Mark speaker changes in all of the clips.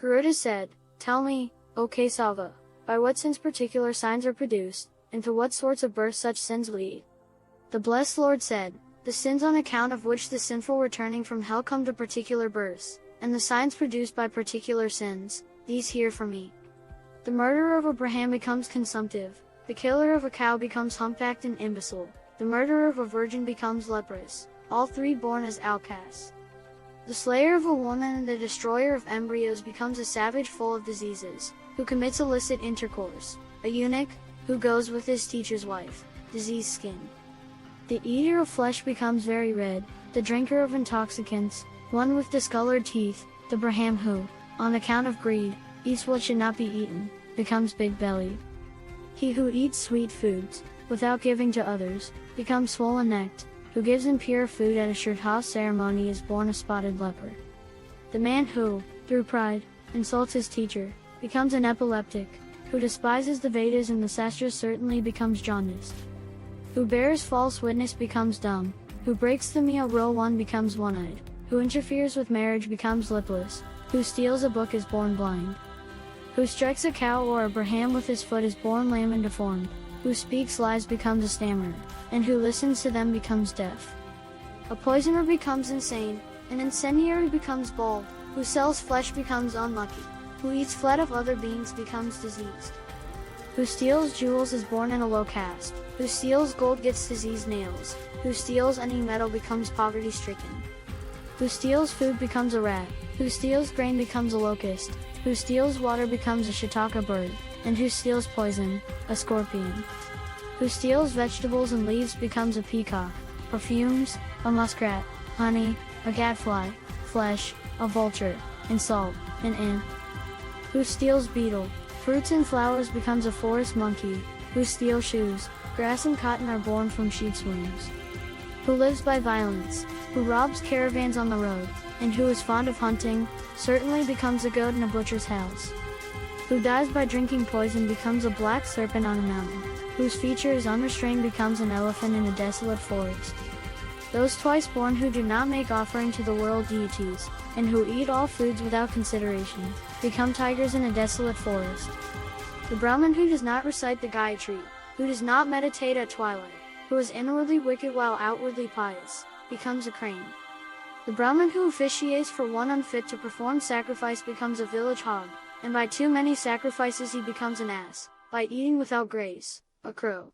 Speaker 1: Garuda said, "Tell me, O Keśava, by what sins particular signs are produced, and to what sorts of births such sins lead?" The blessed Lord said, "The sins on account of which the sinful returning from hell come to particular births, and the signs produced by particular sins, these hear from me. The murderer of a Brâhmaṇ becomes consumptive, the killer of a cow becomes humpbacked and imbecile, the murderer of a virgin becomes leprous, all three born as outcasts. The slayer of a woman and the destroyer of embryos becomes a savage full of diseases, who commits illicit intercourse, a eunuch, who goes with his teacher's wife, diseased skin. The eater of flesh becomes very red, the drinker of intoxicants, one with discolored teeth, the Brâhmaṇ who, on account of greed, eats what should not be eaten, becomes big-bellied. He who eats sweet foods, without giving to others, becomes swollen-necked, who gives impure food at a Shraddha ceremony is born a spotted leper. The man who, through pride, insults his teacher, becomes an epileptic, who despises the Vedas and the Sastras certainly becomes jaundiced. Who bears false witness becomes dumb, who breaks the meal roll one becomes one-eyed, who interferes with marriage becomes lipless, who steals a book is born blind. Who strikes a cow or a Brâhmaṇ with his foot is born lame and deformed, who speaks lies becomes a stammerer, and who listens to them becomes deaf. A poisoner becomes insane, an incendiary becomes bald, who sells flesh becomes unlucky, who eats flesh of other beings becomes diseased. Who steals jewels is born in a low caste, who steals gold gets diseased nails, who steals any metal becomes poverty-stricken. Who steals food becomes a rat, who steals grain becomes a locust, who steals water becomes a Shataka bird, and who steals poison, a scorpion. Who steals vegetables and leaves becomes a peacock, perfumes, a muskrat, honey, a gadfly, flesh, a vulture, and salt, an ant. Who steals beetle, fruits and flowers becomes a forest monkey, who steals shoes, grass and cotton are born from sheep's wombs. Who lives by violence, who robs caravans on the road, and who is fond of hunting, certainly becomes a goat in a butcher's house. Who dies by drinking poison becomes a black serpent on a mountain, whose feature is unrestrained becomes an elephant in a desolate forest. Those twice born who do not make offering to the world deities, and who eat all foods without consideration, become tigers in a desolate forest. The Brahmin who does not recite the Gayatri, who does not meditate at twilight, who is inwardly wicked while outwardly pious, becomes a crane. The Brahmin who officiates for one unfit to perform sacrifice becomes a village hog, and by too many sacrifices he becomes an ass, by eating without grace, a crow.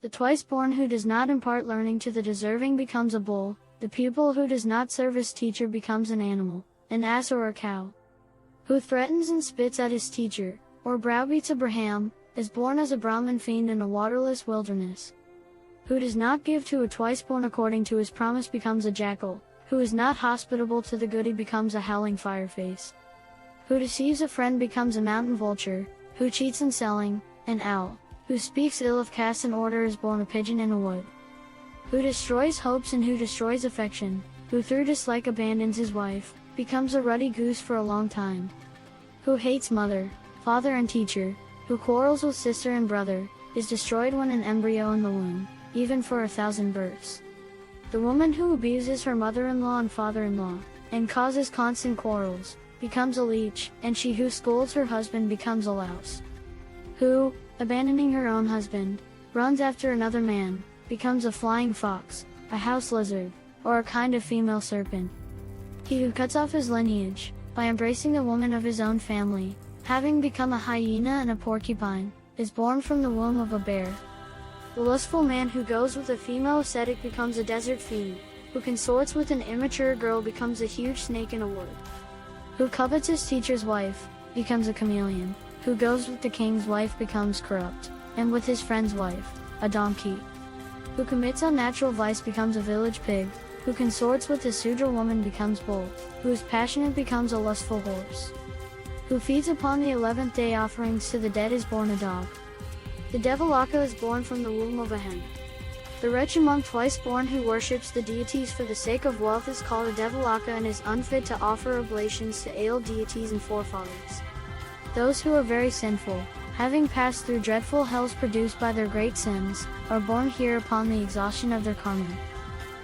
Speaker 1: The twice born who does not impart learning to the deserving becomes a bull, the pupil who does not serve his teacher becomes an animal, an ass or a cow. Who threatens and spits at his teacher, or browbeats a Brâhmaṇ, is born as a Brahmin fiend in a waterless wilderness. Who does not give to a twice born according to his promise becomes a jackal, who is not hospitable to the goody becomes a howling fireface. Who deceives a friend becomes a mountain vulture, who cheats in selling, an owl, who speaks ill of caste and order is born a pigeon in a wood. Who destroys hopes and who destroys affection, who through dislike abandons his wife, becomes a ruddy goose for a long time. Who hates mother, father and teacher, who quarrels with sister and brother, is destroyed when an embryo in the womb, even for 1,000 births. The woman who abuses her mother-in-law and father-in-law, and causes constant quarrels, becomes a leech, and she who scolds her husband becomes a louse. Who, abandoning her own husband, runs after another man, becomes a flying fox, a house lizard, or a kind of female serpent. He who cuts off his lineage, by embracing a woman of his own family, having become a hyena and a porcupine, is born from the womb of a bear. The lustful man who goes with a female ascetic becomes a desert fiend, who consorts with an immature girl becomes a huge snake in a wood. Who covets his teacher's wife, becomes a chameleon, who goes with the king's wife becomes corrupt, and with his friend's wife, a donkey. Who commits unnatural vice becomes a village pig, who consorts with a Sudra woman becomes bull, who is passionate becomes a lustful horse. Who feeds upon the 11th day offerings to the dead is born a dog. The Devalaka is born from the womb of a hen. The wretched monk twice born who worships the deities for the sake of wealth is called a Devalaka and is unfit to offer oblations to ale deities and forefathers. Those who are very sinful, having passed through dreadful hells produced by their great sins, are born here upon the exhaustion of their karma.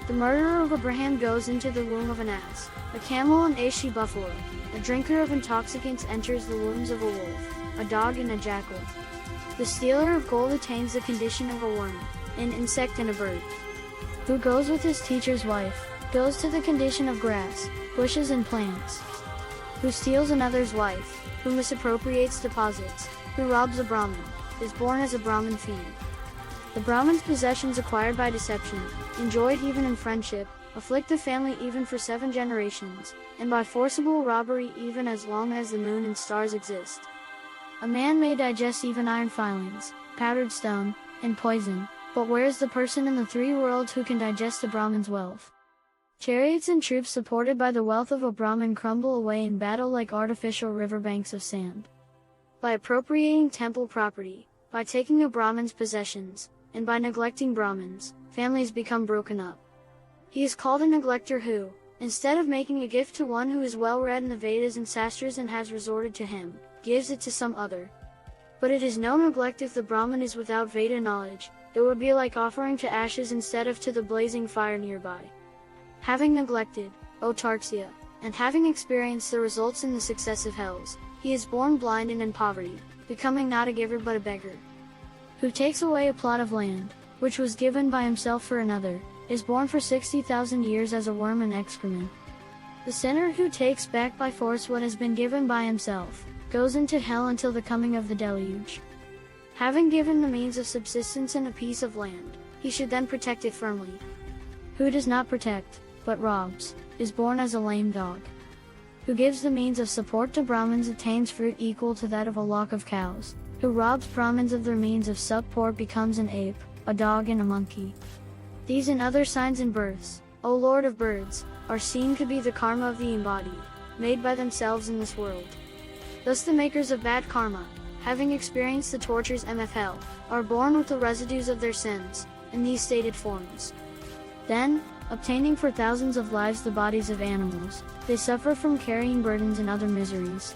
Speaker 1: The murderer of Abraham goes into the womb of an ass, a camel and a she-buffalo. A drinker of intoxicants enters the wombs of a wolf, a dog and a jackal. The stealer of gold attains the condition of a worm, an insect and a bird. Who goes with his teacher's wife, goes to the condition of grass, bushes and plants. Who steals another's wife, who misappropriates deposits, who robs a Brahmin, is born as a Brahmin fiend. The Brahmin's possessions acquired by deception, enjoyed even in friendship, afflict the family even for 7 generations, and by forcible robbery even as long as the moon and stars exist. A man may digest even iron filings, powdered stone, and poison, but where is the person in the 3 worlds who can digest a Brahmin's wealth? Chariots and troops supported by the wealth of a Brahmin crumble away in battle like artificial riverbanks of sand. By appropriating temple property, by taking a Brahmin's possessions, and by neglecting Brahmins, families become broken up. He is called a neglector who, instead of making a gift to one who is well read in the Vedas and Sastras and has resorted to him, gives it to some other. But it is no neglect if the Brahmin is without Veda knowledge. It would be like offering to ashes instead of to the blazing fire nearby. Having neglected, O Tarksya, and having experienced the results in the successive hells, he is born blind and in poverty, becoming not a giver but a beggar. Who takes away a plot of land, which was given by himself for another, is born for 60,000 years as a worm and excrement. The sinner who takes back by force what has been given by himself, goes into hell until the coming of the deluge. Having given the means of subsistence and a piece of land, he should then protect it firmly. Who does not protect, but robs, is born as a lame dog. Who gives the means of support to Brahmins attains fruit equal to that of a lock of cows. Who robs Brahmins of their means of support becomes an ape, a dog and a monkey. These and other signs and births, O Lord of birds, are seen to be the karma of the embodied, made by themselves in this world. Thus the makers of bad karma, having experienced the tortures MFL, are born with the residues of their sins, in these stated forms. Then, obtaining for thousands of lives the bodies of animals, they suffer from carrying burdens and other miseries.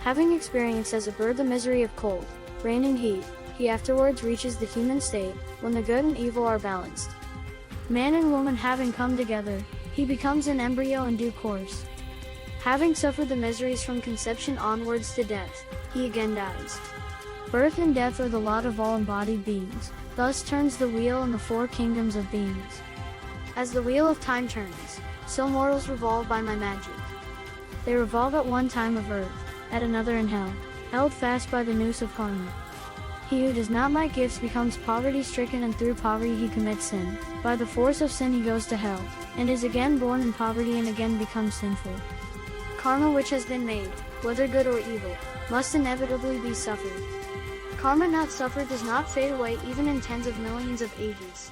Speaker 1: Having experienced as a bird the misery of cold, rain and heat, he afterwards reaches the human state, when the good and evil are balanced. Man and woman having come together, he becomes an embryo in due course. Having suffered the miseries from conception onwards to death, he again dies. Birth and death are the lot of all embodied beings, thus turns the wheel in the 4 kingdoms of beings. As the wheel of time turns, so mortals revolve by my magic. They revolve at one time of earth, at another in hell, held fast by the noose of karma. He who does not my gifts becomes poverty-stricken, and through poverty he commits sin. By the force of sin he goes to hell, and is again born in poverty and again becomes sinful. Karma which has been made, whether good or evil, must inevitably be suffered. Karma not suffered does not fade away even in tens of millions of ages.